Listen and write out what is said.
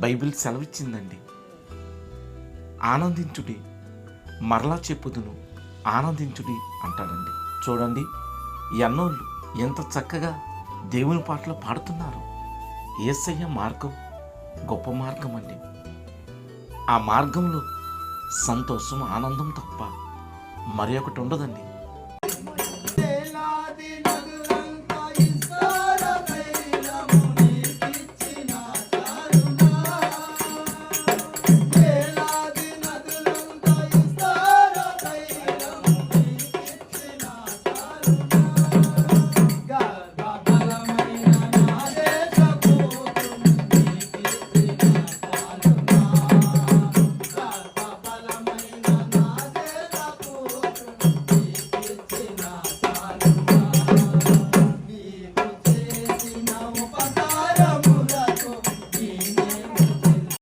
Bible సెలవిచ్చిందండి. ఆనందించుడి, మరలా చెప్పుదును, ఆనందించుడి అంటాడండి. చూడండి, ఎన్నోళ్ళు ఎంత చక్కగా దేవుని పాటలు పాడుతున్నారు. యేసయ్య మార్గం గొప్ప మార్గం అండి. ఆ మార్గంలో సంతోషం, ఆనందం తప్ప మరి ఒకటి ఉండదండి.